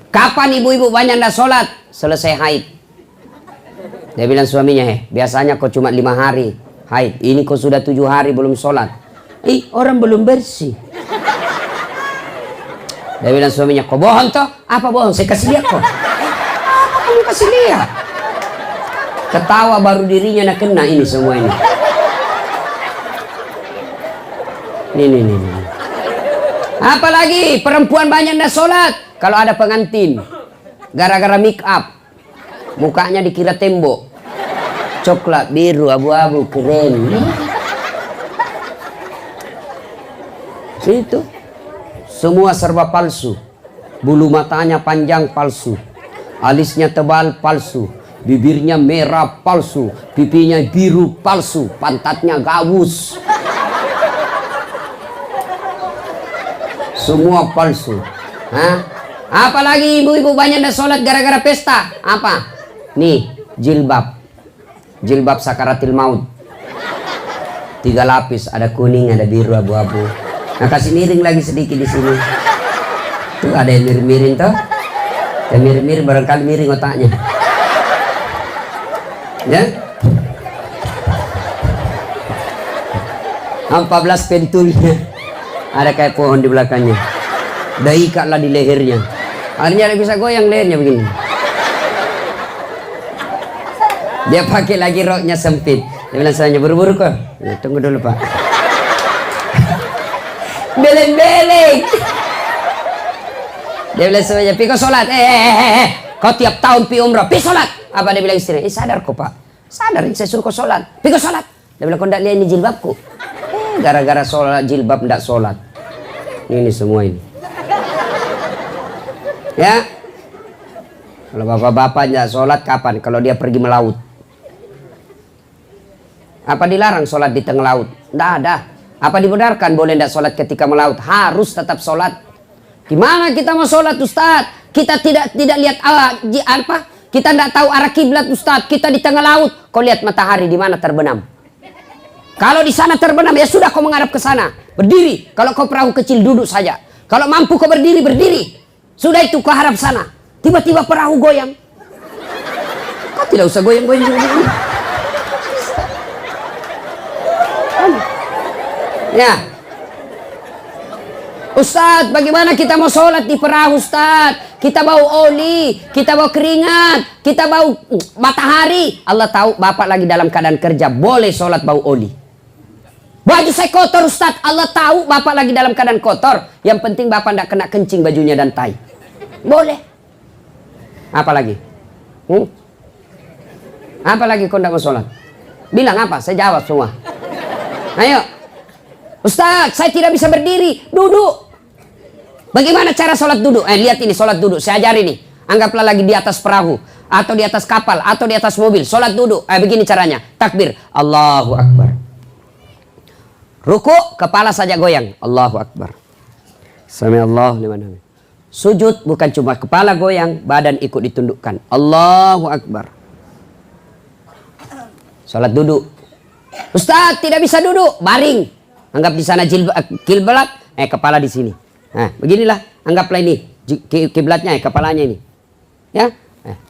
Kapan ibu-ibu banyak ndak sholat? Selesai haid. Dia bilang suaminya, biasanya kau cuma 5 hari haid, ini kau sudah 7 hari belum sholat. Orang belum bersih. Dia bilang suaminya, kau bohong toh? Apa bohong? Saya kasih lihat kok. Apa kamu kasih lihat? Ketawa baru dirinya nak kena ini semua ini. Nih. Apalagi perempuan banyak ndak sholat kalau ada pengantin. Gara-gara make up, mukanya dikira tembok. Coklat, biru, abu-abu, keren. Itu semua serba palsu. Bulu matanya panjang palsu, alisnya tebal palsu, bibirnya merah palsu, pipinya biru palsu, pantatnya gabus. Semua palsu. Apalagi ibu-ibu banyak dah sholat gara-gara pesta. Apa? Nih, jilbab. Jilbab sakaratil maut. 3 lapis, ada kuning, ada biru, abu-abu. Nah, kasih miring lagi sedikit di sini. Tuh ada yang miring-miring tuh. Yang miring-miring barangkali miring otaknya. Ya? 14 pentulnya. Ada kayak pohon di belakangnya. Dah ikatlah di lehernya. Akhirnya dia bisa goyang lehernya begini. Dia pakai lagi roknya sempit. Dia bilang saya buru-buru kok. Ya, tunggu dulu pak. Beleng-beleng. Dia bilang semuanya, pi kau sholat. Kau tiap tahun pi umrah, pi sholat. Apa dia bilang istrinya? Sadar kok pak. Sadar, saya suruh kau sholat. Pi kau sholat. Dia bilang kau tidak lihat ini jilbabku. Gara-gara sholat jilbab tidak sholat. Ini semua ini. Ya. Kalau bapak-bapak tidak sholat kapan? Kalau dia pergi melaut. Apa dilarang sholat di tengah laut? Tidak ada. Apa dibenarkan boleh tidak sholat ketika melaut? Harus tetap sholat. Gimana kita mau sholat Ustaz? Kita tidak lihat apa? Kita tidak tahu arah kiblat Ustaz. Kita di tengah laut. Kau lihat matahari di mana terbenam? Kalau di sana terbenam ya sudah kau menghadap ke sana. Berdiri. Kalau kau perahu kecil duduk saja. Kalau mampu kau berdiri, berdiri. Sudah itu kau harap sana. Tiba-tiba perahu goyang. Kau tidak usah goyang-goyang. Ya. Ustaz, bagaimana kita mau sholat di perahu Ustaz? Kita bau oli, kita bau keringat, kita bau matahari. Allah tahu bapak lagi dalam keadaan kerja, boleh sholat bau oli. Baju saya kotor Ustaz, Allah tahu bapak lagi dalam keadaan kotor. Yang penting bapak tidak kena kencing bajunya dan tai. Boleh. Apa lagi? Apa lagi kau tidak mau sholat? Bilang apa? Saya jawab semua. Ayo. Ustaz, saya tidak bisa berdiri. Duduk. Bagaimana cara sholat duduk? Lihat ini sholat duduk. Saya ajari nih. Anggaplah lagi di atas perahu. Atau di atas kapal. Atau di atas mobil. Sholat duduk. Begini caranya. Takbir. Allahu Akbar. Ruku, kepala saja goyang. Allahu Akbar. Sami'allahu liman hamid. Sujud bukan cuma kepala goyang, badan ikut ditundukkan. Allahu Akbar. Sholat duduk. Ustaz, tidak bisa duduk. Baring. Anggap di sana kiblat, kepala di sini. Nah, beginilah. Anggaplah ini kiblatnya, kepalanya ini. Ya,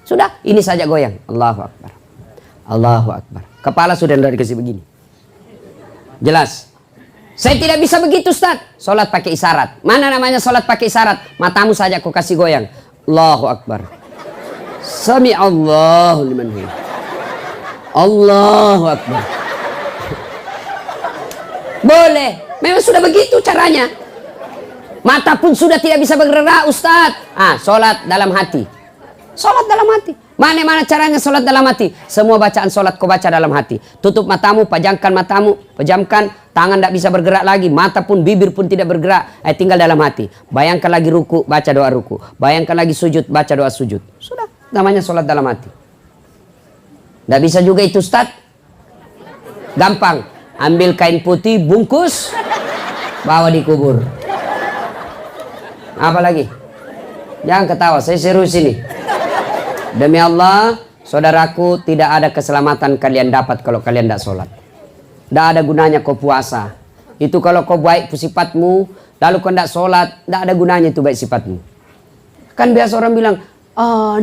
sudah. Ini saja goyang. Allahu Akbar. Allahu Akbar. Kepala sudah tidak dikasih begini. Jelas. Saya tidak bisa begitu Ustaz. Sholat pakai isyarat. Mana namanya sholat pakai isyarat? Matamu saja kau kasih goyang. Allahu Akbar. Sami'allahu liman hamid. Allahu Akbar. Boleh. Memang sudah begitu caranya. Mata pun sudah tidak bisa bergerak Ustaz. Sholat dalam hati. Sholat dalam hati. Mana caranya sholat dalam hati? Semua bacaan sholat kau baca dalam hati. Tutup matamu, pejamkan matamu, pejamkan. Tangan tidak bisa bergerak lagi. Mata pun, bibir pun tidak bergerak. Tinggal dalam hati. Bayangkan lagi ruku, baca doa ruku. Bayangkan lagi sujud, baca doa sujud. Sudah. Namanya sholat dalam hati. Tidak bisa juga itu Ustaz. Gampang. Ambil kain putih, bungkus, bawa dikubur. Apa lagi? Jangan ketawa, saya serius ini. Demi Allah, saudaraku, tidak ada keselamatan kalian dapat kalau kalian tidak sholat. Tidak ada gunanya kau puasa. Itu kalau kau baik sifatmu, lalu kau tidak sholat, tidak ada gunanya itu baik sifatmu. Kan biasa orang bilang,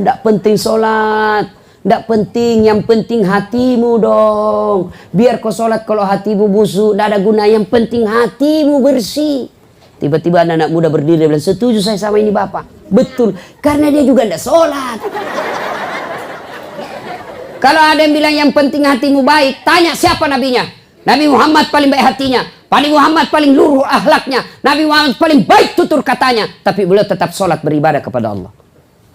ndak penting sholat, ndak penting, yang penting hatimu dong. Biar kau sholat kalau hatimu busuk, ndak ada guna, yang penting hatimu bersih. Tiba-tiba anak muda berdiri dan bilang, setuju saya sama ini Bapak. Betul, karena dia juga ndak sholat. Kalau ada yang bilang yang penting hatimu baik, tanya siapa nabinya. Nabi Muhammad paling baik hatinya, Nabi Muhammad paling luruh akhlaknya, Nabi Muhammad paling baik tutur katanya, tapi beliau tetap sholat beribadah kepada Allah.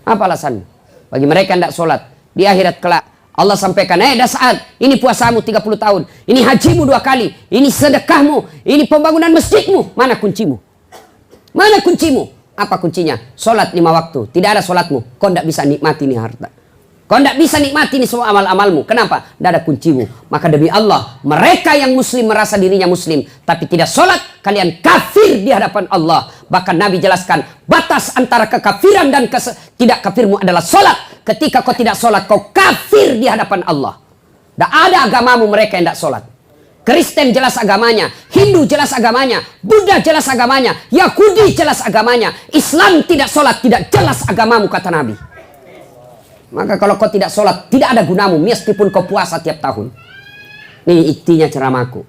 Apa alasannya? Bagi mereka yang tidak sholat, di akhirat kelak Allah sampaikan, dah saat ini puasamu 30 tahun, ini hajimu 2 kali, ini sedekahmu, ini pembangunan masjidmu, mana kuncimu? Mana kuncimu? Apa kuncinya? Sholat 5 waktu. Tidak ada sholatmu, kau tidak bisa nikmati ini harta. Kau tidak bisa nikmati ini semua amal-amalmu. Kenapa? Tidak ada kuncimu. Maka demi Allah, mereka yang muslim merasa dirinya muslim, tapi tidak sholat, kalian kafir di hadapan Allah. Bahkan Nabi jelaskan, batas antara kekafiran dan tidak kafirmu adalah sholat. Ketika kau tidak sholat, kau kafir di hadapan Allah. Tidak ada agamamu mereka yang tidak sholat. Kristen jelas agamanya, Hindu jelas agamanya, Buddha jelas agamanya, Yahudi jelas agamanya. Islam tidak sholat, tidak jelas agamamu, kata Nabi. Maka kalau kau tidak sholat, tidak ada gunamu, meskipun kau puasa tiap tahun. Ini intinya ceramahku.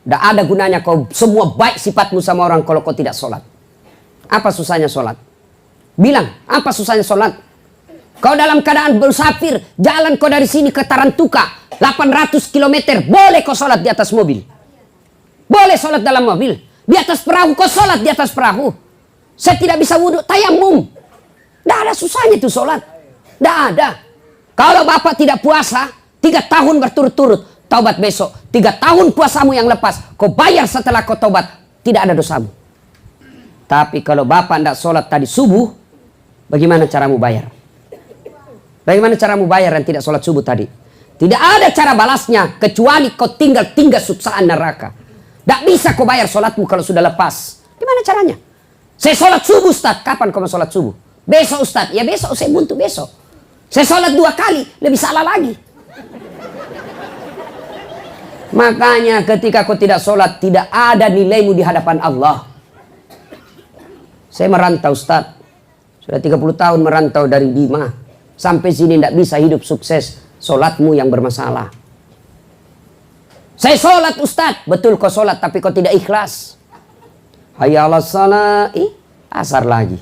Tidak ada gunanya kau semua baik sifatmu sama orang kalau kau tidak sholat. Apa susahnya sholat? Bilang, apa susahnya sholat? Kau dalam keadaan bersafir, jalan kau dari sini ke Tarantuka, 800 km, boleh kau sholat di atas mobil. Boleh sholat dalam mobil. Di atas perahu, kau sholat di atas perahu. Saya tidak bisa wudhu, tayamum. Tidak ada susahnya itu sholat. Tidak ada. Kalau Bapak tidak puasa 3 tahun berturut-turut, taubat besok. 3 tahun puasamu yang lepas, kau bayar setelah kau taubat, tidak ada dosamu. Tapi kalau Bapak tidak sholat tadi subuh, bagaimana caramu bayar? Bagaimana caramu bayar yang tidak sholat subuh tadi? Tidak ada cara balasnya kecuali kau tinggal suksaan neraka. Tidak bisa kau bayar sholatmu kalau sudah lepas. Gimana caranya? Saya sholat subuh Ustaz. Kapan kau mau sholat subuh? Besok Ustaz. Ya besok, saya buntu besok. Saya sholat 2 kali, lebih salah lagi. Makanya ketika kau tidak sholat, tidak ada nilaimu di hadapan Allah. Saya merantau Ustaz. Sudah 30 tahun merantau dari Bima. Sampai sini tidak bisa hidup sukses. Sholatmu yang bermasalah. Saya sholat Ustaz. Betul kau sholat, tapi kau tidak ikhlas. Hayya 'alas shalah. Asar lagi.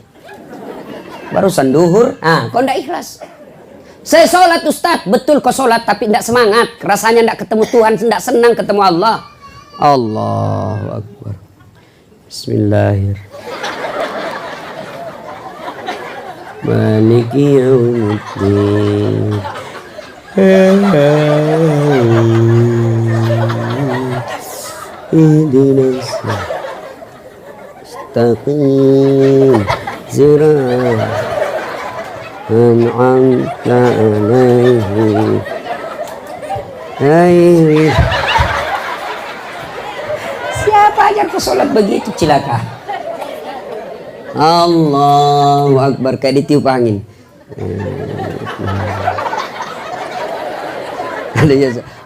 Barusan duhur. Kau tidak ikhlas. Saya sholat Ustaz, betul kau sholat tapi tidak semangat. Rasanya tidak ketemu Tuhan, tidak senang ketemu Allah. Allahu Akbar. Bismillahirrahmanirrahim. Maliki yaumiddin. Ihdinas mustaqim. Zirah. An'amta alaihi. Siapa aja kau sholat begitu cilaka. Allahu Akbar, kayak ditiup angin.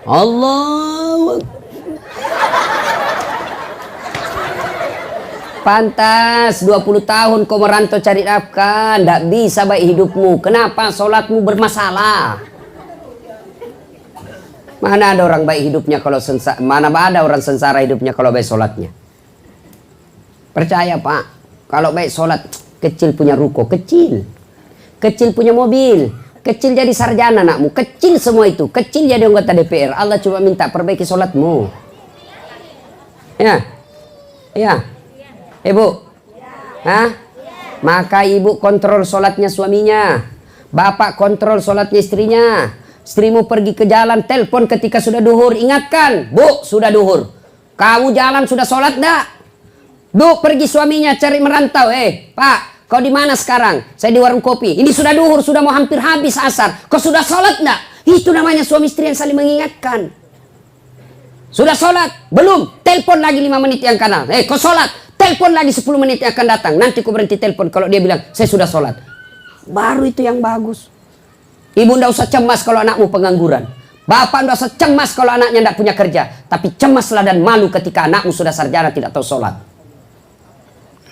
Allahu Akbar. Pantas 20 tahun kau merantau cari nafkah, tidak bisa baik hidupmu. Kenapa? Sholatmu bermasalah. Mana ada orang baik hidupnya kalau sengsara? Mana ada orang sengsara hidupnya kalau baik sholatnya? Percaya Pak, kalau baik sholat, kecil punya ruko, kecil punya mobil, kecil jadi sarjana anakmu, kecil semua itu, kecil jadi anggota DPR. Allah cuma minta perbaiki sholatmu. Ya, ya. Ibu, maka ibu kontrol sholatnya suaminya, bapak kontrol sholatnya istrinya. Istrimu pergi ke jalan, telepon ketika sudah duhur, ingatkan, Bu, sudah duhur. Kamu jalan sudah sholat dah? Bu, pergi suaminya cari merantau. Pak, kau di mana sekarang? Saya di warung kopi. Ini sudah duhur, sudah mau hampir habis asar. Kau sudah sholat enggak? Itu namanya suami istri yang saling mengingatkan. Sudah sholat? Belum. Telepon lagi 5 menit yang kanan. Kau sholat? Telepon lagi 10 menit yang akan datang. Nanti kau berhenti telepon kalau dia bilang, saya sudah sholat. Baru itu yang bagus. Ibu tidak usah cemas kalau anakmu pengangguran. Bapak tidak usah cemas kalau anaknya tidak punya kerja. Tapi cemaslah dan malu ketika anakmu sudah sarjana tidak tahu sholat.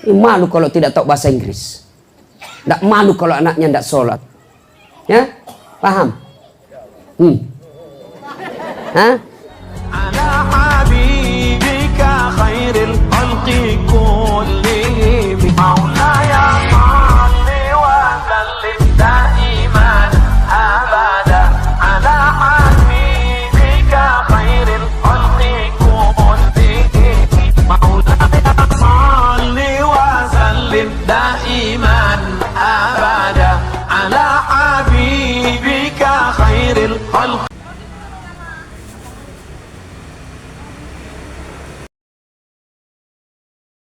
Malu kalau tidak tahu bahasa Inggris. Tidak malu kalau anaknya tidak sholat. Ya, paham? Hah?